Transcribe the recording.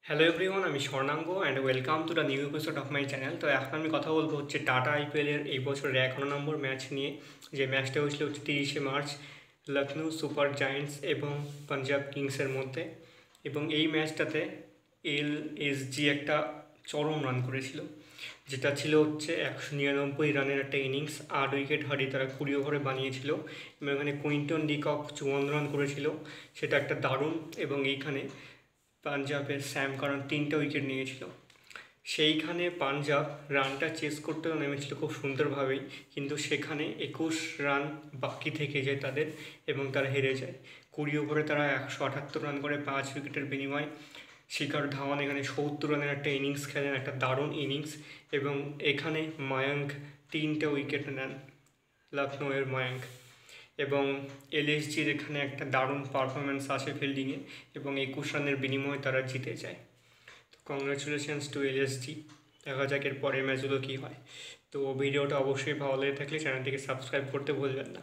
Hello everyone, আমি Swarnanga and welcome to the new episode of my channel. তো এখন আমি কথা বলবো হচ্ছে টাটা আইপিএলের এই বছরের 11 নম্বর ম্যাচ নিয়ে। যে ম্যাচটা হয়েছিল হচ্ছে 30শে মার্চ লখনৌ সুপার জায়ান্টস এবং পাঞ্জাব কিংসের মধ্যে। এবং এই ম্যাচটাতে এলএসজি একটা চরম রান করেছিল, যেটা ছিল হচ্ছে 199 রানের একটা ইনিংস। 8 উইকেট হারিয়ে তারা 20 ওভারে বানিয়েছিল এবং এখানে কুইন্টন ডিকক 54 রান করেছিল, সেটা একটা দারুণ। এবং এইখানে পাঞ্জাবের স্যাম কারণ 3টা উইকেট নিয়েছিল। সেইখানে পাঞ্জাব রানটা চেস করতেও নেমেছিল খুব সুন্দরভাবেই, কিন্তু সেখানে 21 রান বাকি থেকে যায় তাদের এবং তারা হেরে যায়। 20 ওভারে তারা 178 রান করে 5 উইকেটের বিনিময়। শিখর ধাওয়ান এখানে 70 রানের একটা ইনিংস খেলেন, একটা দারুণ ইনিংস। এবং এখানে মায়াঙ্ক 3টা উইকেট নেন, লখনৌয়ের মায়াঙ্ক। এবং এলএসজির এখানে একটা দারুণ পারফরমেন্স আসে ফিল্ডিংয়ে এবং 21 রানের বিনিময়ে তারা জিতে যায়। তো কংগ্রাচুলেশনস টু এলএসজি। দেখা যাক এর পরের ম্যাচগুলো কী হয়। তো ভিডিওটা অবশ্যই ভালো লেগে থাকলে চ্যানেলটিকে সাবস্ক্রাইব করতে ভুলবেন না।